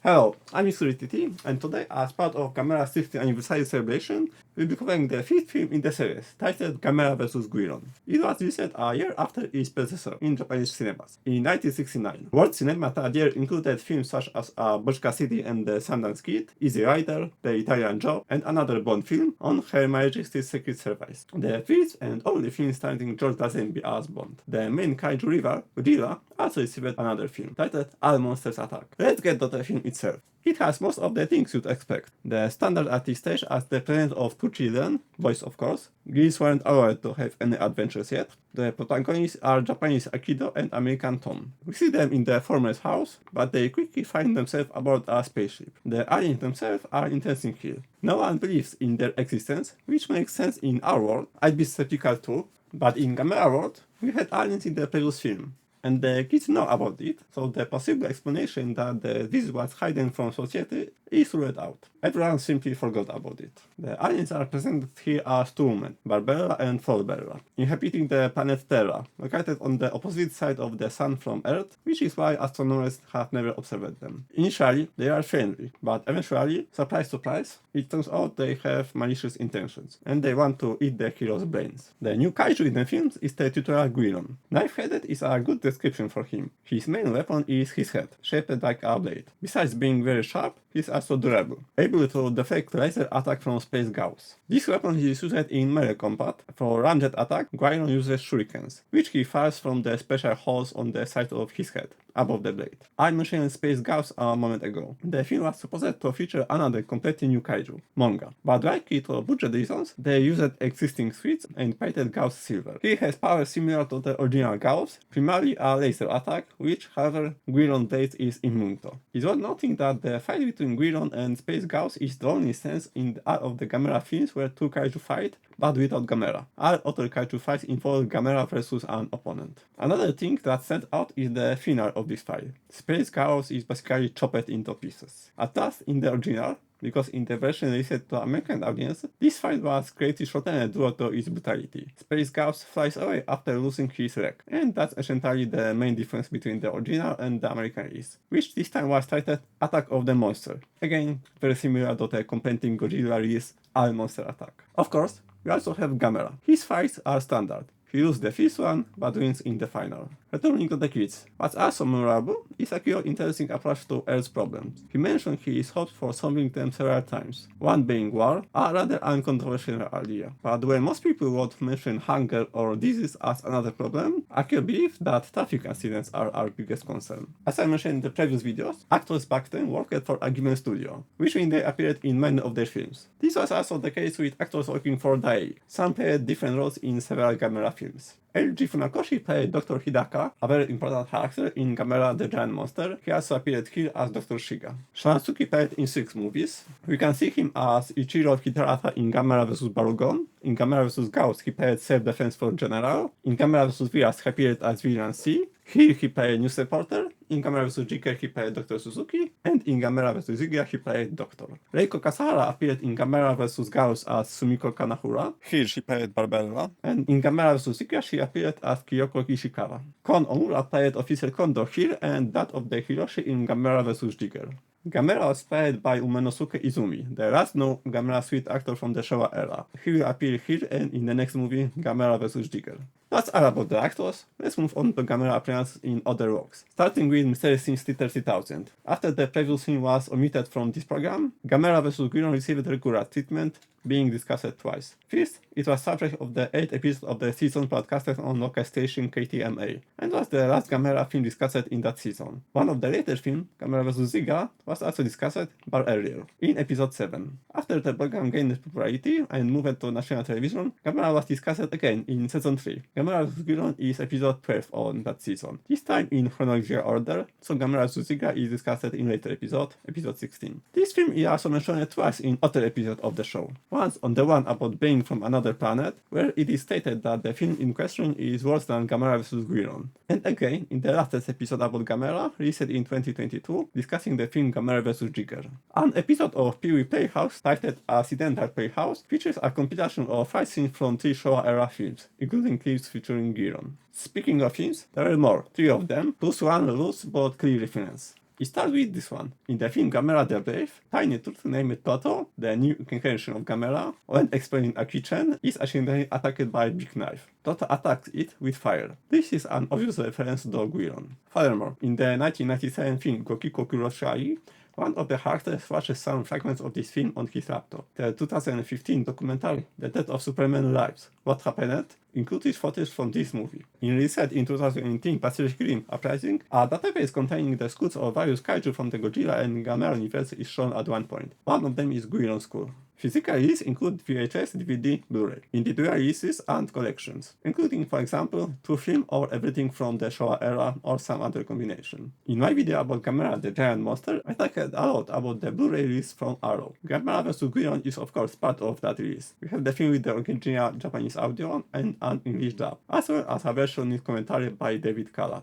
Hello, I'm T, and today, as part of Gamera's 60th anniversary celebration, we'll be covering the fifth film in the series, titled Gamera vs. Guiron. It was released a year after its predecessor in Japanese cinemas, in 1969. World cinema that year included films such as Boczka City and the Sundance Kid, Easy Rider, The Italian Job, and another Bond film on Her Majesty's Secret Service. The fifth and only film starring George Lazenby as Bond. The main kaiju rival, Godzilla, also received another film, titled All Monsters Attack. Let's get to the film itself. It has most of the things you'd expect. The standard at this stage as the parent of two children, boys of course. Girls weren't allowed to have any adventures yet. The protagonists are Japanese Aikido and American Tom. We see them in the former's house, but they quickly find themselves aboard a spaceship. The aliens themselves are intensive here. No one believes in their existence, which makes sense in our world. I'd be skeptical too, but in Gamera world, we had aliens in the previous film. And the kids know about it, so the possible explanation that this was hidden from society is ruled out. Everyone simply forgot about it. The aliens are presented here as two women, Barbella and Folbella, inhabiting the planet Terra, located on the opposite side of the sun from Earth, which is why astronomers have never observed them. Initially, they are friendly, but eventually, surprise surprise, it turns out they have malicious intentions, and they want to eat the hero's brains. The new kaiju in the films is the tutorial Guiron. Knife-headed is a good description for him. His main weapon is his head, shaped like a blade. Besides being very sharp, he's also durable, able to deflect laser attack from space Gyaos. This weapon is used in melee combat. For ranged attack, Guiron uses shurikens, which he fires from the special holes on the side of his head, above the blade. I mentioned space Gyaos a moment ago. The film was supposed to feature another completely new kaiju, Monga, but likely to budget reasons, they used existing suits and painted Gyaos silver. He has powers similar to the original Gyaos, primarily a laser attack, which, however, Guiron blades is immune to. It's worth noting that the fight between Guiron and Space Gyaos is the only instance in all of the Gamera films where two kaiju fight, but without Gamera. All other kaiju fights involve Gamera versus an opponent. Another thing that stands out is the finale of this fight. Space Gyaos is basically chopped into pieces. At last, in the original, because in the version released to American audience, this fight was greatly shortened due to its brutality. Space Gyaos flies away after losing his leg, and that's essentially the main difference between the original and the American release, which this time was titled Attack of the Monster. Again, very similar to the competing Godzilla release All Monster Attack. Of course, we also have Gamera. His fights are standard. He loses the first one, but wins in the final. Returning to the kids, what's also memorable is Akio's interesting approach to Earth's problems. He mentioned he is hoped for solving them several times, one being war, a rather uncontroversial idea. But when most people would mention hunger or disease as another problem, Akio believes that traffic accidents are our biggest concern. As I mentioned in the previous videos, actors back then worked for a given studio, which means they appeared in many of their films. This was also the case with actors working for Dai. Some played different roles in several Gamera films. Eiji Funakoshi played Dr. Hidaka, a very important character in Gamera the Giant Monster. He also appeared here as Dr. Shiga. Shonatsuki played in 6 movies. We can see him as Ichiro Hitarata in Gamera vs. Barugon. In Gamera vs. Gyaos, he played Self-Defense for General. In Gamera vs. Viras, he appeared as Villain C. Here he played News Reporter. In Gamera vs. Jiker, he played Dr. Suzuki. And in Gamera vs. Zigya, he played Doctor. Reiko Kasahara appeared in Gamera vs. Gyaos as Sumiko Kanahura. Here she played Barbella. And in Gamera vs. Zigya, she appeared as Kyoko Kishikawa. Kon Omura played Officer Kondo here and that of the Hiroshi in Gamera vs. Jiger. Gamera was played by Umenosuke Izumi, the last known Gamera suite actor from the Showa era. He will appear here and in the next movie, Gamera vs. Jiger. That's all about the actors. Let's move on to Gamera appearances in other works, starting with Mystery Scenes 30,000. After the previous scene was omitted from this program, Gamera vs. Guiron received regular treatment, being discussed twice. First, it was subject of the 8th episode of the season broadcasted on local station KTMA, and was the last Gamera film discussed in that season. One of the later films, Gamera vs. Ziga, was also discussed, but earlier, in episode 7. After the program gained popularity and moved to national television, Gamera was discussed again in season 3. Gamera vs. Guiron is episode 12 on that season, this time in chronological order, so Gamera vs. Ziga is discussed in later episode 16. This film is also mentioned twice in other episodes of the show. Once on the one about being from another planet, where it is stated that the film in question is worse than Gamera vs. Guiron. And again, in the latest episode about Gamera, released in 2022, discussing the film Gamera vs. Jiger. An episode of Pee-wee Playhouse, titled Accidental Playhouse, features a compilation of 5 scenes from 3 Showa-era films, including clips featuring Guiron. Speaking of films, there are more, 3 of them, plus one loose but clear reference. It starts with this one. In the film Gamera the Brave, tiny turtle named Toto, the new incarnation of Gamera, when exploring a kitchen, is accidentally attacked by a big knife. Toto attacks it with fire. This is an obvious reference to Guiron. Furthermore, in the 1997 film Gokiko Kuroshai, one of the characters watches some fragments of this film on his laptop. The 2015 documentary, The Death of Superman Lives, What Happened, included footage from this movie. In research in 2018 Pacific Rim Uprising, a database containing the skulls of various kaiju from the Godzilla and Gamera universe is shown at one point. One of them is Guiron's skull. Physical releases include VHS, DVD, Blu-ray, individual releases, and collections, including, for example, two film or everything from the Showa era or some other combination. In my video about Gamera the Giant Monster, I talked a lot about the Blu-ray release from Arrow. Gamera vs. Guiron is of course part of that release. We have the film with the original Japanese audio and an English dub, as well as a version with commentary by David Kalat.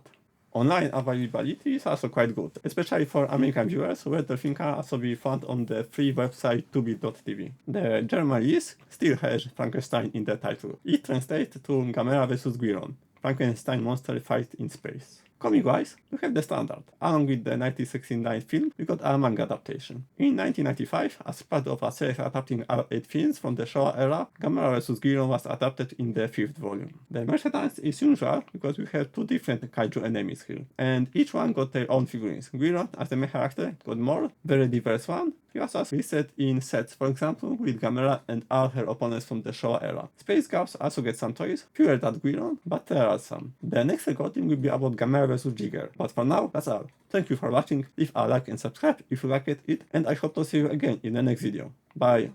Online availability is also quite good, especially for American viewers, where the film can also be found on the free website tubi.tv. The German release still has Frankenstein in the title. It translates to Gamera vs. Guiron, Frankenstein monster fight in space. Comic-wise, we have the standard. Along with the 1969 film, we got a manga adaptation. In 1995, as part of a series adapting 8 films from the Showa era, Gamera vs. Guiron was adapted in the 5th volume. The merchandise is unusual because we have 2 different kaiju enemies here, and each one got their own figurines. Guiron, as the main character, got more, very diverse one. He was also listed in sets, for example, with Gamera and all her opponents from the Showa era. Space Gyaos also get some toys, fewer than Guiron, but there are some. The next recording will be about Gamera vs. Jigger, but for now, that's all. Thank you for watching, leave a like and subscribe if you liked it, and I hope to see you again in the next video. Bye!